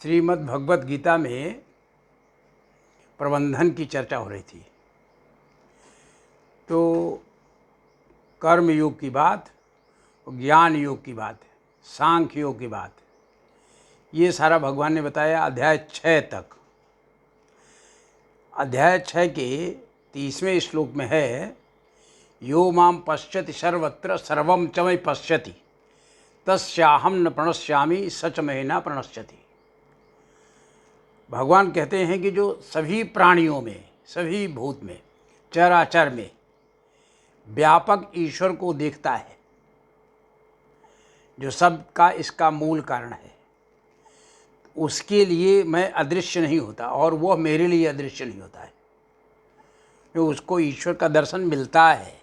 श्रीमद् भगवत गीता में प्रबंधन की चर्चा हो रही थी। तो कर्म योग की बात, ज्ञान योग की बात, सांख्य योग की बात, ये सारा भगवान ने बताया अध्याय 6 तक। अध्याय 6 के 30वें श्लोक में है, यो माम पश्यति सर्वत्र सर्वं च मयि पश्यति तस्याहं न प्रणश्यामि सच में न प्रणश्यति। भगवान कहते हैं कि जो सभी प्राणियों में, सभी भूत में, चराचर में व्यापक ईश्वर को देखता है, जो सब का इसका मूल कारण है, उसके लिए मैं अदृश्य नहीं होता और वह मेरे लिए अदृश्य नहीं होता है। जो उसको ईश्वर का दर्शन मिलता है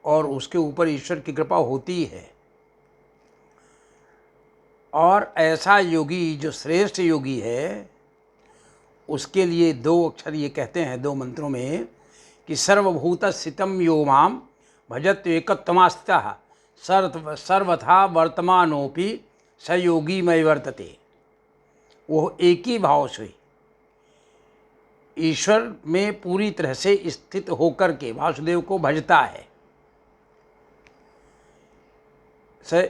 और उसके ऊपर ईश्वर की कृपा होती है। और ऐसा योगी जो श्रेष्ठ योगी है, उसके लिए 2 अक्षर ये कहते हैं 2 मंत्रों में कि सर्वभूत स्थितम यो माम भजत एकत्वमास्थितः सर्वथा वर्तमानोपि स योगी मयि वर्तते। वो एक ही भाव से ईश्वर में पूरी तरह से स्थित होकर के वासुदेव को भजता है। स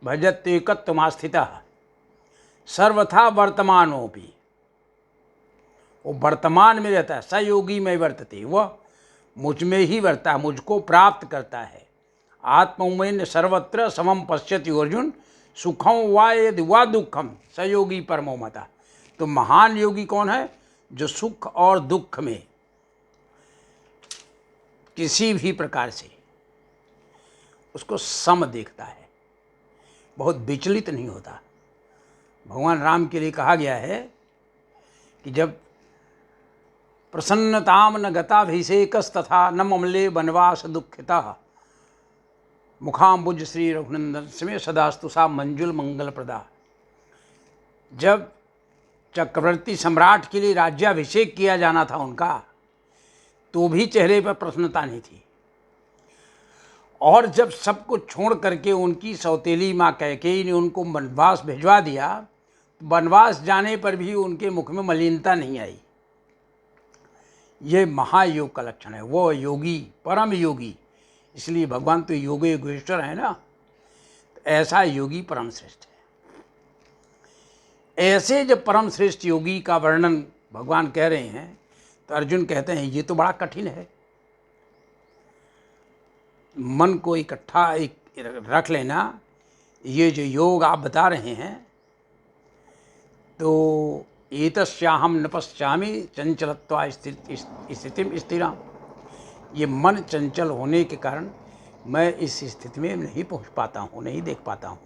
भजत एकत्वमास्थितः सर्वथा वर्तमानोपि, वो वर्तमान में रहता है। स योगी में वर्तते, वह मुझ में ही वर्ता, मुझको प्राप्त करता है। आत्मौमेन सर्वत्र समम पश्यति अर्जुन सुखम वा यदि वा दुखम स योगी परमो मता। तो महान योगी कौन है? जो सुख और दुख में किसी भी प्रकार से उसको सम देखता है, बहुत विचलित नहीं होता। भगवान राम के लिए कहा गया है कि जब प्रसन्नताम न गताभिषेकस्तथा न ममले वनवास दुःखितः मुखाम्बुज श्री रघुनंदन में सदास्तु सा मंजुल मंगल प्रदा। जब चक्रवर्ती सम्राट के लिए राज्याभिषेक किया जाना था उनका, तो भी चेहरे पर प्रसन्नता नहीं थी। और जब सब कुछ छोड़ करके उनकी सौतेली माँ कैकेयी ने उनको वनवास भिजवा दिया, तो वनवास जाने पर भी उनके मुख में मलिनता नहीं आई। ये महायोग का लक्षण है। वो योगी, परम योगी, इसलिए भगवान तो योग योगेश्वर है ना, तो ऐसा योगी परम श्रेष्ठ है। ऐसे जब परम श्रेष्ठ योगी का वर्णन भगवान कह रहे हैं, तो अर्जुन कहते हैं ये तो बड़ा कठिन है। मन को इकट्ठा रख लेना, ये जो योग आप बता रहे हैं, तो एतस्याहं न पश्यामि चंचलत्वा स्थितिम स्थिराम। ये मन चंचल होने के कारण मैं इस स्थिति में नहीं पहुंच पाता हूँ, नहीं देख पाता हूँ।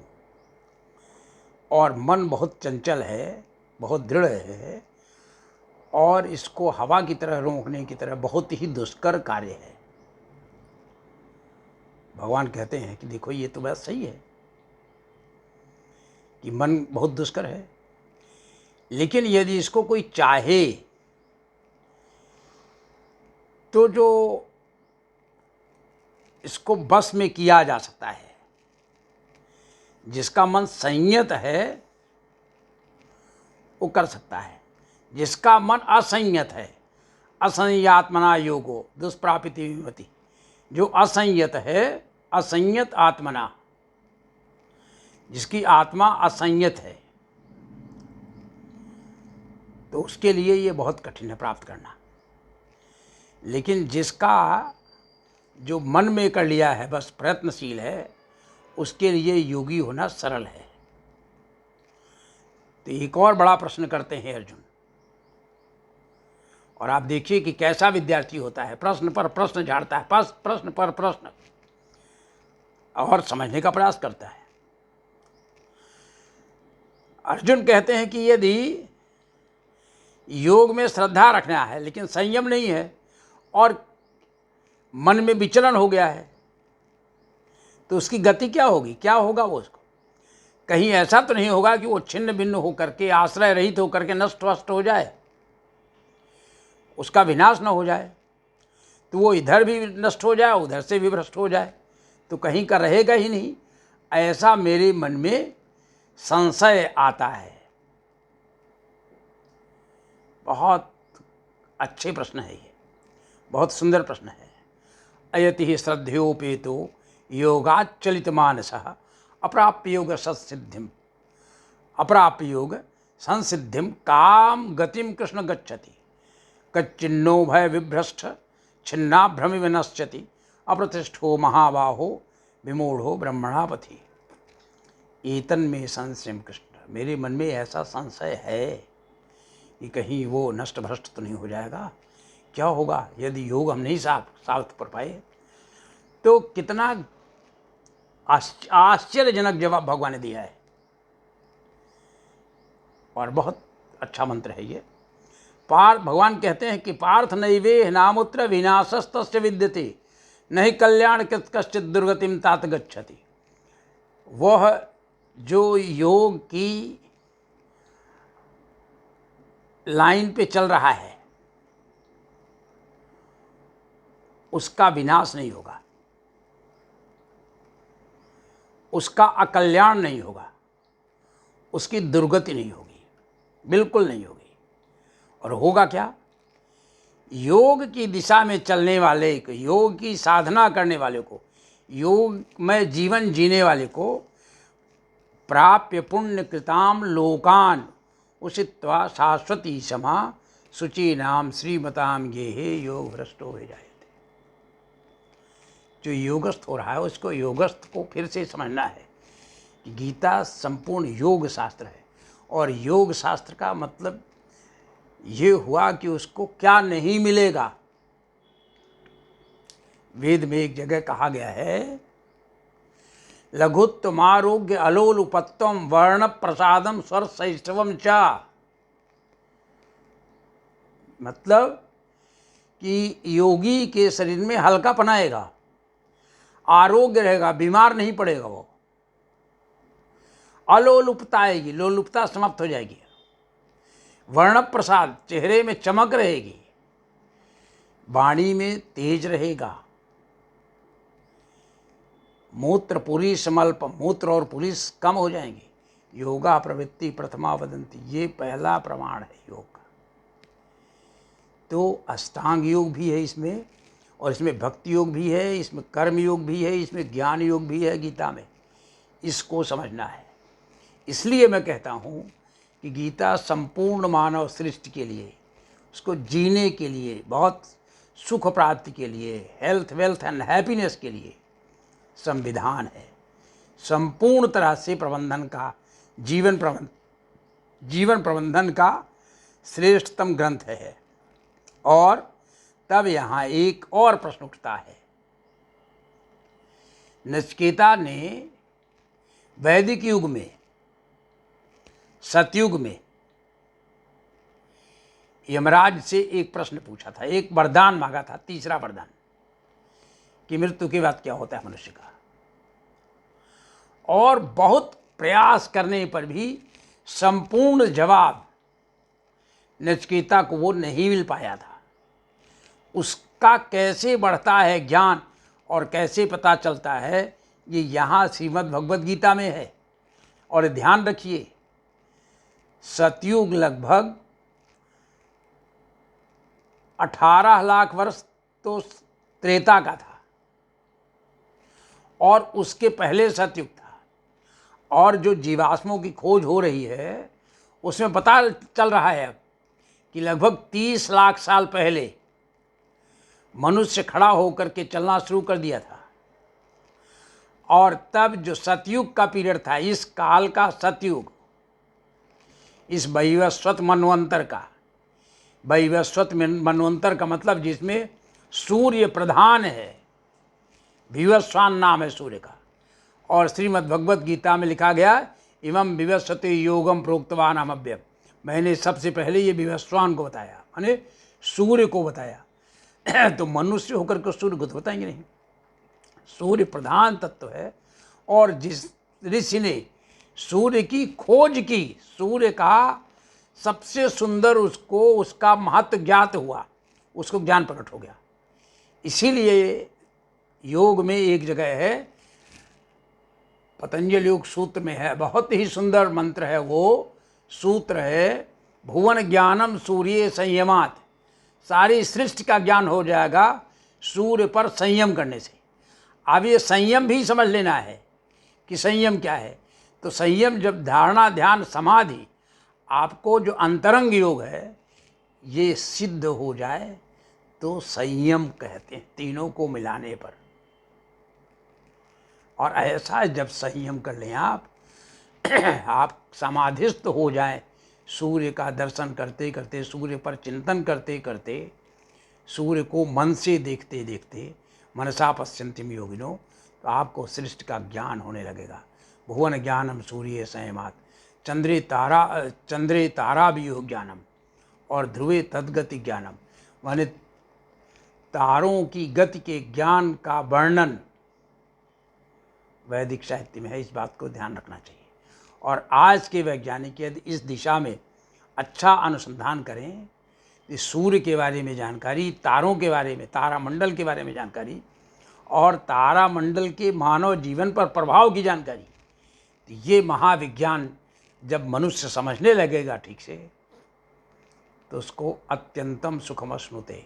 और मन बहुत चंचल है, बहुत दृढ़ है, और इसको हवा की तरह रोकने की तरह बहुत ही दुष्कर कार्य है। भगवान कहते हैं कि देखो ये तो बात सही है कि मन बहुत दुष्कर है, लेकिन यदि इसको कोई चाहे तो जो इसको बस में किया जा सकता है। जिसका मन संयत है वो कर सकता है, जिसका मन असंयत है, असंयात्मना योगो दुष्प्रापिति विमति। जो असंयत है, असंयत आत्मना, जिसकी आत्मा असंयत है, तो उसके लिए ये बहुत कठिन है प्राप्त करना। लेकिन जिसका जो मन में कर लिया है, बस प्रयत्नशील है, उसके लिए योगी होना सरल है। तो एक और बड़ा प्रश्न करते हैं अर्जुन, और आप देखिए कि कैसा विद्यार्थी होता है, प्रश्न पर प्रश्न झाड़ता है, प्रश्न पर प्रश्न, और समझने का प्रयास करता है। अर्जुन कहते हैं कि यदि योग में श्रद्धा रखना है लेकिन संयम नहीं है और मन में विचलन हो गया है, तो उसकी गति क्या होगी? क्या होगा वो उसको? कहीं ऐसा तो नहीं होगा कि वो छिन्न भिन्न होकर के, आश्रय रहित होकर के नष्ट वष्ट हो जाए, उसका विनाश न हो जाए, तो वो इधर भी नष्ट हो जाए, उधर से भी भ्रष्ट हो जाए, तो कहीं का रहेगा ही नहीं। ऐसा मेरे मन में संशय आता है। बहुत अच्छे प्रश्न है ये, बहुत सुंदर प्रश्न है। अयति श्रद्धयोपेतो योगाच्चलित मानसः अप्राप्य योग संसिद्धिम काम गतिम कृष्ण गच्छति कच्चिन्नो भय विभ्रष्ट छिन्ना भ्रमि विनश्यति अप्रतिष्ठो महाबाहो विमूढ़ो ब्रह्मणापथि। एतन में संशयम कृष्ण, मेरे मन में ऐसा संशय है कि कहीं वो नष्ट भ्रष्ट तो नहीं हो जाएगा। क्या होगा यदि योग हम नहीं साबित कर पाए? तो कितना आश्चर्यजनक जवाब भगवान ने दिया है, और बहुत अच्छा मंत्र है ये। भगवान कहते हैं कि पार्थ नैवेह नामुत्र विनाशस्तस्य विद्यते नहीं कल्याण कश्चित दुर्गतिम तात गच्छति। वह जो योग की लाइन पे चल रहा है उसका विनाश नहीं होगा, उसका अकल्याण नहीं होगा, उसकी दुर्गति नहीं होगी, बिल्कुल नहीं होगी। और होगा क्या? योग की दिशा में चलने वाले को, योग की साधना करने वाले को, योग में जीवन जीने वाले को प्राप्य पुण्य कृताम लोकान उषित्वा शाश्वती समा शुचि नाम श्रीमताम गेहे योग भ्रष्टो हो जाए। जो योगस्थ हो रहा है उसको, योगस्थ को फिर से समझना है कि गीता संपूर्ण योग शास्त्र है, और योग शास्त्र का मतलब ये हुआ कि उसको क्या नहीं मिलेगा। वेद में एक जगह कहा गया है, लघुत्तम आरोग्य अलोलुपत्वम वर्ण प्रसादम स्वर सैष्ठवम चा। मतलब कि योगी के शरीर में हल्कापन आएगा, आरोग्य रहेगा, बीमार नहीं पड़ेगा वो, अलोलुपता आएगी, लोलुपता समाप्त हो जाएगी, वर्ण प्रसाद, चेहरे में चमक रहेगी, वाणी में तेज रहेगा, मूत्र पुरीश मल्प, मूत्र और पुरीश कम हो जाएंगे। योगा प्रवृत्ति प्रथमा वदंती, ये पहला प्रमाण है योग का। तो अष्टांग योग भी है इसमें, और इसमें भक्ति योग भी है, इसमें कर्म योग भी है, इसमें ज्ञान योग भी है गीता में। इसको समझना है। इसलिए मैं कहता हूँ कि गीता संपूर्ण मानव सृष्टि के लिए, उसको जीने के लिए, बहुत सुख प्राप्ति के लिए, हेल्थ वेल्थ एंड हैप्पीनेस के लिए संविधान है, संपूर्ण तरह से प्रबंधन का, जीवन प्रबंधन का श्रेष्ठतम ग्रंथ है। और तब यहाँ एक और प्रश्न उठता है। नचिकेता ने वैदिक युग में, सतयुग में यमराज से एक प्रश्न पूछा था, एक वरदान मांगा था, तीसरा वरदान, कि मृत्यु के बाद क्या होता है मनुष्य का। और बहुत प्रयास करने पर भी संपूर्ण जवाब नचिकेता को वो नहीं मिल पाया था। उसका कैसे बढ़ता है ज्ञान और कैसे पता चलता है, ये यहाँ श्रीमद् भगवद गीता में है। और ध्यान रखिए, सतयुग लगभग 18 लाख वर्ष तो त्रेता का था, और उसके पहले सतयुग था। और जो जीवाश्मों की खोज हो रही है उसमें पता चल रहा है अब कि लगभग 30 लाख साल पहले मनुष्य खड़ा होकर के चलना शुरू कर दिया था। और तब जो सतयुग का पीरियड था, इस काल का सतयुग, इस वैवस्वत मनवंतर का, वैवस्वत मनवंतर का मतलब जिसमें सूर्य प्रधान है, विवस्वान नाम है सूर्य का। और श्रीमद् भगवद गीता में लिखा गया, इमं विवस्वते योगम प्रोक्तवान अमव्यम, मैंने सबसे पहले ये विवस्वान को बताया, माने सूर्य को बताया। तो मनुष्य होकर के सूर्य को तो बताएंगे नहीं, सूर्य प्रधान तत्व है। और जिस ऋषि ने सूर्य की खोज की, सूर्य का सबसे सुंदर, उसको उसका महत्व ज्ञात हुआ, उसको ज्ञान प्रकट हो गया। इसीलिए योग में एक जगह है, पतंजलि योग सूत्र में है, बहुत ही सुंदर मंत्र है। वो सूत्र है भुवन ज्ञानम सूर्य संयमात, सारी सृष्टि का ज्ञान हो जाएगा सूर्य पर संयम करने से। अब ये संयम भी समझ लेना है कि संयम क्या है। तो संयम, जब धारणा ध्यान समाधि आपको जो अंतरंग योग है ये सिद्ध हो जाए तो संयम कहते हैं तीनों को मिलाने पर। और ऐसा जब संयम कर लें आप समाधिस्थ हो जाएं, सूर्य का दर्शन करते करते, सूर्य पर चिंतन करते करते, सूर्य को मन से देखते देखते, मनसा पश्यन्ति योगिनो, तो आपको सृष्टि का ज्ञान होने लगेगा। भुवन ज्ञानम सूर्य संयमात, चंद्रे तारा भी योग ज्ञानम और ध्रुवे तद्गति ज्ञानम, माने तारों की गति के ज्ञान का वर्णन वैदिक साहित्य में है। इस बात को ध्यान रखना चाहिए। और आज के वैज्ञानिक यदि इस दिशा में अच्छा अनुसंधान करें, इस सूर्य के बारे में जानकारी, तारों के बारे में, तारामंडल के बारे में जानकारी और तारामंडल के मानव जीवन पर प्रभाव की जानकारी, तो ये महाविज्ञान जब मनुष्य समझने लगेगा ठीक से, तो उसको अत्यंतम सुखमश्नुते,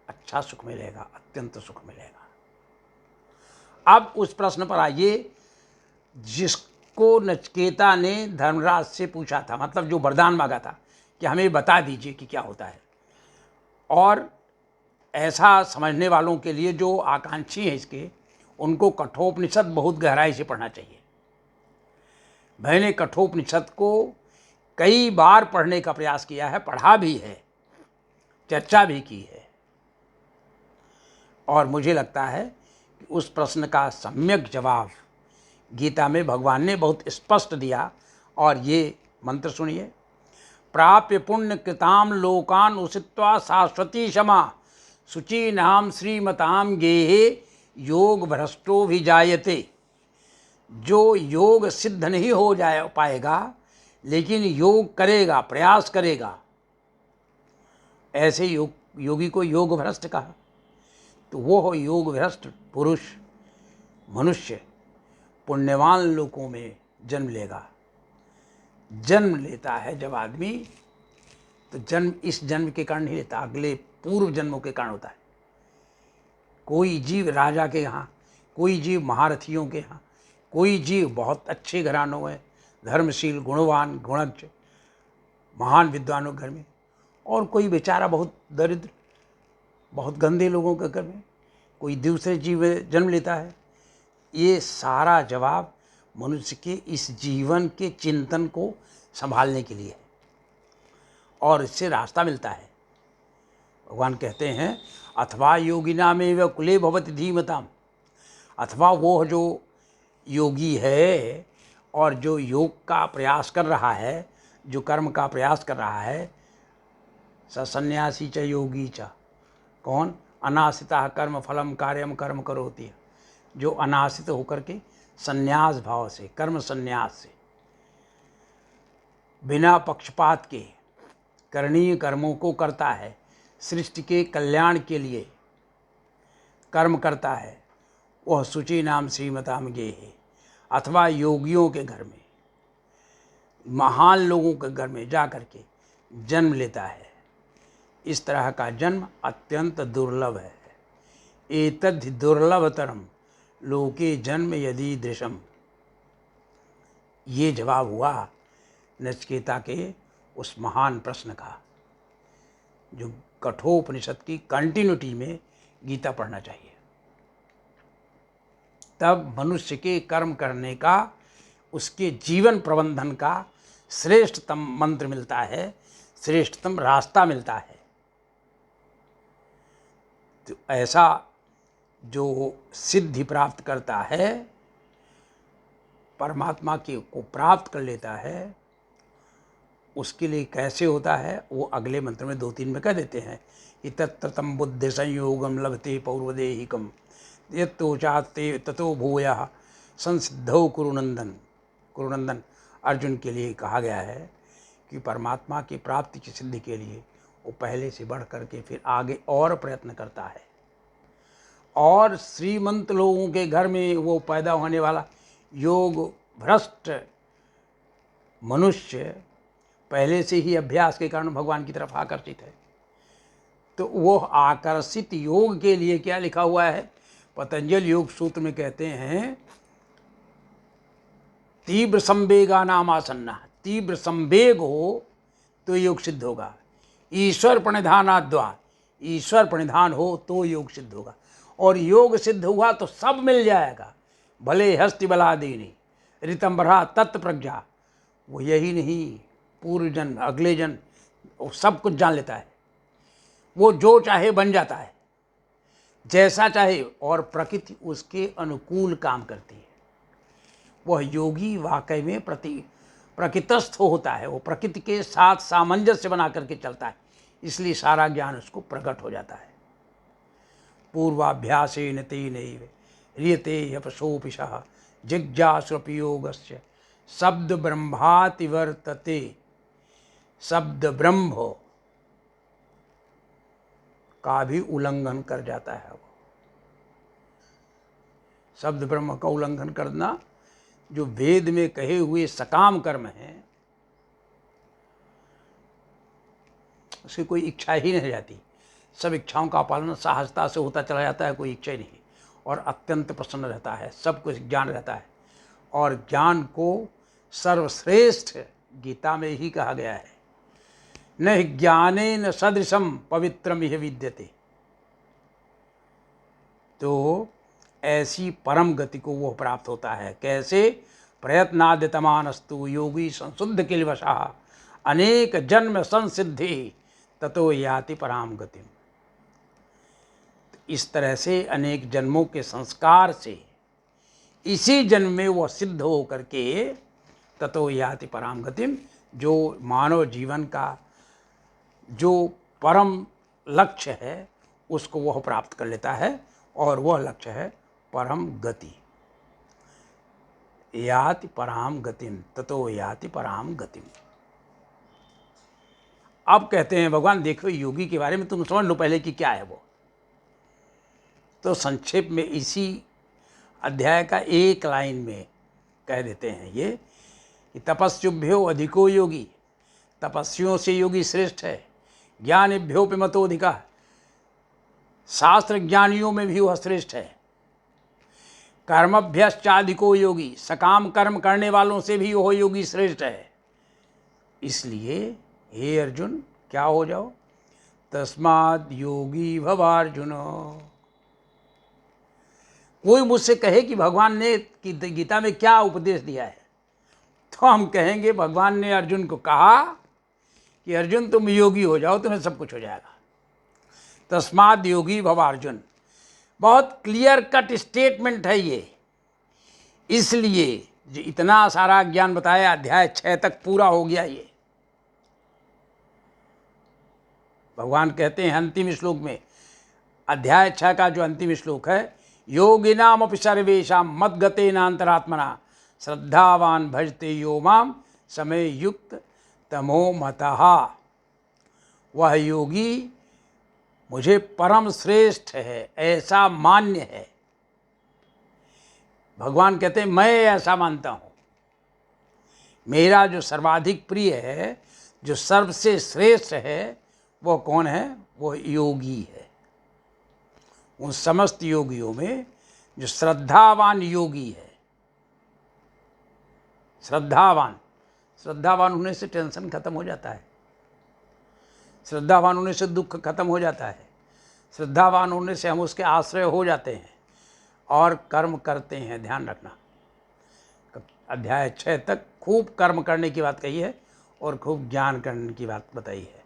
अच्छा सुख मिलेगा, अत्यंत सुख मिलेगा। अब उस प्रश्न पर आइए जिसको नचिकेता ने धर्मराज से पूछा था, मतलब जो वरदान मांगा था कि हमें बता दीजिए कि क्या होता है। और ऐसा समझने वालों के लिए जो आकांक्षी हैं इसके, उनको कठोपनिषद बहुत गहराई से पढ़ना चाहिए। मैंने कठोपनिषद को कई बार पढ़ने का प्रयास किया है, पढ़ा भी है, चर्चा भी की है, और मुझे लगता है कि उस प्रश्न का सम्यक जवाब गीता में भगवान ने बहुत स्पष्ट दिया। और ये मंत्र सुनिए, प्राप्य पुण्य कृताम लोकान उषित्वा शाश्वती क्षमा शुचि नाम श्रीमताम गेहे योग भ्रष्टो भी जायते। जो योग सिद्ध नहीं हो जाए पाएगा लेकिन योग करेगा, प्रयास करेगा, ऐसे योगी को योग भ्रष्ट कहा। तो वो हो योग भ्रष्ट पुरुष, मनुष्य पुण्यवान लोकों में जन्म लेगा। जन्म लेता है जब आदमी, तो जन्म इस जन्म के कारण नहीं लेता, अगले पूर्व जन्मों के कारण होता है। कोई जीव राजा के यहाँ, कोई जीव महारथियों के यहाँ, कोई जीव बहुत अच्छे घरानों में, धर्मशील, गुणवान, गुणज्ञ, महान विद्वानों के घर में, और कोई बेचारा बहुत दरिद्र, बहुत गंदे लोगों के घर में कोई दूसरे जीव जन्म लेता है। ये सारा जवाब मनुष्य के इस जीवन के चिंतन को संभालने के लिए है, और इससे रास्ता मिलता है। भगवान कहते हैं अथवा योगिना में व कुले भवति धीमताम, अथवा वो जो योगी है और जो योग का प्रयास कर रहा है, जो कर्म का प्रयास कर रहा है, सन्यासी च योगी च, कौन? अनासिता कर्म फलम कार्यम कर्म करोति, जो अनासित होकर के संन्यास भाव से, कर्म संन्यास से, बिना पक्षपात के करणीय कर्मों को करता है, सृष्टि के कल्याण के लिए कर्म करता है, वह शुचि नाम श्रीमताम गेहे। अथवा योगियों के घर में, महान लोगों के घर में जा कर के जन्म लेता है। इस तरह का जन्म अत्यंत दुर्लभ है। एतद्धि दुर्लभतरम लोके जन्म यदि दृशम। ये जवाब हुआ नचिकेता के उस महान प्रश्न का, जो कठोपनिषद की कंटिन्यूटी में गीता पढ़ना चाहिए। तब मनुष्य के कर्म करने का, उसके जीवन प्रबंधन का श्रेष्ठतम मंत्र मिलता है, श्रेष्ठतम रास्ता मिलता है। तो ऐसा जो सिद्धि प्राप्त करता है, परमात्मा के को प्राप्त कर लेता है, उसके लिए कैसे होता है वो अगले मंत्र में 2-3 में कह देते हैं कि तत्र तम बुद्धि संयोगम लभते पौर्वदेहिकम यत्तोचाते ततो भूयः संसिद्धौ कुरुनंदन। कुरुनंदन अर्जुन के लिए कहा गया है कि परमात्मा की प्राप्ति की सिद्धि के लिए वो पहले से बढ़ करके फिर आगे और प्रयत्न करता है। और श्रीमंत लोगों के घर में वो पैदा होने वाला योग भ्रष्ट मनुष्य पहले से ही अभ्यास के कारण भगवान की तरफ आकर्षित है। तो वो आकर्षित योग के लिए क्या लिखा हुआ है? पतंजल योग सूत्र में कहते हैं तीव्र संवेगा नाम आसन्ना। तीव्र संवेग हो तो योग सिद्ध होगा। ईश्वर प्रणिधानाद्वा, ईश्वर प्रणिधान हो तो योग सिद्ध होगा। और योग सिद्ध हुआ तो सब मिल जाएगा। भले हस्ति बलादीनी ऋतंबरा तत्व प्रज्ञा। वो यही नहीं, पूर्व जन्म अगले जन्म वो सब कुछ जान लेता है। वो जो चाहे बन जाता है, जैसा चाहे, और प्रकृति उसके अनुकूल काम करती है। वह योगी वाकई में प्रकृतस्थ होता है। वो प्रकृति के साथ सामंजस्य बना करके चलता है, इसलिए सारा ज्ञान उसको प्रकट हो जाता है। पूर्वाभ्यासेन तेनैव ह्रियते यपसोऽपिशः जिज्ञास्वपि योगस्य शब्द ब्रह्माति वर्तते। शब्द ब्रह्म का भी उल्लंघन कर जाता है। वो शब्द ब्रह्म का उल्लंघन करना, जो वेद में कहे हुए सकाम कर्म हैं, उसकी कोई इच्छा ही नहीं जाती। सब इच्छाओं का पालन सहजता से होता चला जाता है, कोई इच्छा ही नहीं, और अत्यंत प्रसन्न रहता है। सब कुछ ज्ञान रहता है, और ज्ञान को सर्वश्रेष्ठ गीता में ही कहा गया है, न ज्ञानेन सदृशम पवित्रम इह विद्यते। तो ऐसी परम गति को वह प्राप्त होता है। कैसे? प्रयत्नाद्यतमानस्तु योगी संशुद्ध किलवशः अनेक जन्म संसिद्धि ततो याति पराम गतिम। इस तरह से अनेक जन्मों के संस्कार से इसी जन्म में वह सिद्ध हो करके ततो याति पराम गतिम, जो मानव जीवन का जो परम लक्ष्य है उसको वह प्राप्त कर लेता है, और वह लक्ष्य है परम गति। याति पराम गतिम ततो याति पराम गतिम। अब कहते हैं भगवान देखो योगी के बारे में तुम समझ लो पहले कि क्या है वो। तो संक्षेप में इसी अध्याय का एक लाइन में कह देते हैं ये कि तपस्युभ्यो अधिको योगी, तपस्वियों से योगी श्रेष्ठ है। ज्ञानिभ्योपि मतोधिका, शास्त्र ज्ञानियों में भी वह श्रेष्ठ है। कर्मभ्यश्चाधिको योगी, सकाम कर्म करने वालों से भी वह योगी श्रेष्ठ है। इसलिए हे अर्जुन क्या हो जाओ? तस्माद् योगी भवार्जुन। कोई मुझसे कहे कि भगवान ने गीता में क्या उपदेश दिया है, तो हम कहेंगे भगवान ने अर्जुन को कहा कि अर्जुन तुम योगी हो जाओ, तुम्हें सब कुछ हो जाएगा। तस्माद् योगी भवार्जुन, बहुत क्लियर कट स्टेटमेंट है ये। इसलिए जो इतना सारा ज्ञान बताया अध्याय 6 तक पूरा हो गया। ये भगवान कहते हैं अंतिम श्लोक में, अध्याय 6 का जो अंतिम श्लोक है, योगिनामपि सर्वेषां मद्गतेनान्तरात्मना श्रद्धावान भजते यो माम समय युक्त तमो मतः। वह योगी मुझे परम श्रेष्ठ है, ऐसा मान्य है। भगवान कहते हैं मैं ऐसा मानता हूँ। मेरा जो सर्वाधिक प्रिय है, जो सर्वसे श्रेष्ठ है, वो कौन है? वो योगी है। उन समस्त योगियों में जो श्रद्धावान योगी है, श्रद्धावान होने से टेंशन खत्म हो जाता है, श्रद्धावान होने से दुख खत्म हो जाता है, श्रद्धावान होने से हम उसके आश्रय हो जाते हैं और कर्म करते हैं। ध्यान रखना, अध्याय 6 तक खूब कर्म करने की बात कही है और खूब ज्ञान करने की बात बताई है।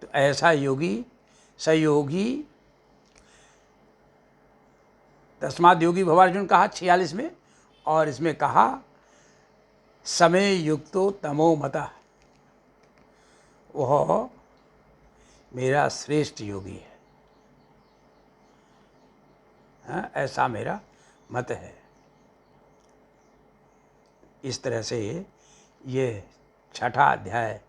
तो ऐसा योगी सयोगी, तस्माद् योगी भवार्जुन कहा 46 में, और इसमें कहा समय युक्तो तमो मतः, वह मेरा श्रेष्ठ योगी है। हाँ, ऐसा मेरा मत है। इस तरह से ये 6ठा अध्याय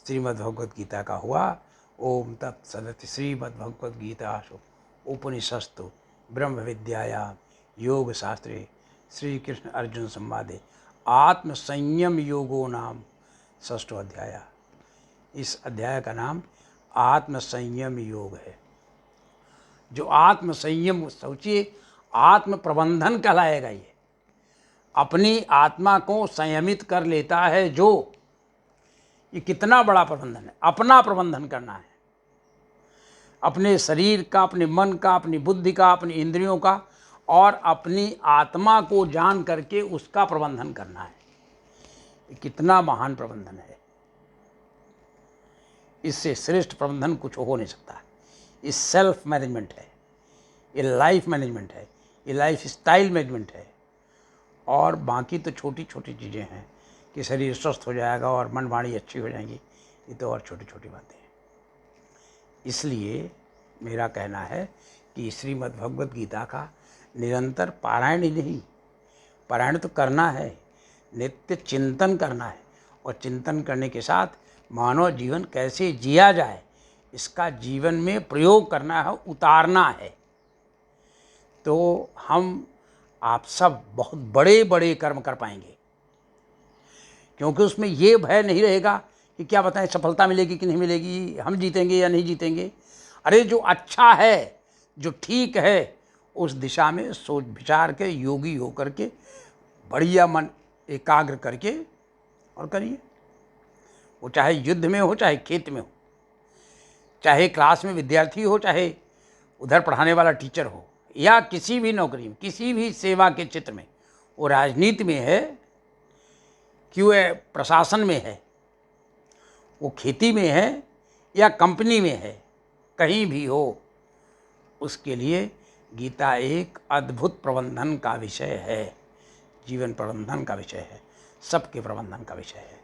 श्रीमद्भगवद गीता का हुआ। ओम तत्सदिति श्रीमद्भगवद गीतासु उपनिषत्सु ब्रह्म विद्यायां योग शास्त्रे श्री कृष्ण अर्जुन संवादे आत्म संयम योगो नाम षष्ठो अध्याय। इस अध्याय का नाम आत्म संयम योग है। जो आत्म संयम, सोचिए, आत्म प्रबंधन कहलाएगा ये। अपनी आत्मा को संयमित कर लेता है जो, ये कितना बड़ा प्रबंधन है। अपना प्रबंधन करना है, अपने शरीर का, अपने मन का, अपनी बुद्धि का, अपनी इंद्रियों का, और अपनी आत्मा को जान करके उसका प्रबंधन करना है। ये कितना महान प्रबंधन है। इससे श्रेष्ठ प्रबंधन कुछ हो नहीं सकता। ये सेल्फ मैनेजमेंट है, ये लाइफ मैनेजमेंट है, ये लाइफ स्टाइल मैनेजमेंट है। और बाकी तो छोटी छोटी चीज़ें हैं कि शरीर स्वस्थ हो जाएगा और मन वाणी अच्छी हो जाएंगी, ये तो और छोटी छोटी बातें हैं। इसलिए मेरा कहना है कि श्रीमद् भगवद गीता का निरंतर पारायण ही नहीं, पारायण तो करना है, नित्य चिंतन करना है, और चिंतन करने के साथ मानव जीवन कैसे जिया जाए इसका जीवन में प्रयोग करना है, उतारना है। तो हम आप सब बहुत बड़े बड़े कर्म कर पाएंगे, क्योंकि उसमें ये भय नहीं रहेगा कि क्या बताएं सफलता मिलेगी कि नहीं मिलेगी, हम जीतेंगे या नहीं जीतेंगे। अरे जो अच्छा है, जो ठीक है, उस दिशा में सोच विचार के योगी होकर के बढ़िया मन एकाग्र करके और करिए। वो चाहे युद्ध में हो, चाहे खेत में हो, चाहे क्लास में विद्यार्थी हो, चाहे उधर पढ़ाने वाला टीचर हो, या किसी भी नौकरी में, किसी भी सेवा के क्षेत्र में, वो राजनीति में है कि वह प्रशासन में है, वो खेती में है या कंपनी में है, कहीं भी हो, उसके लिए गीता एक अद्भुत प्रबंधन का विषय है, जीवन प्रबंधन का विषय है, सबके प्रबंधन का विषय है।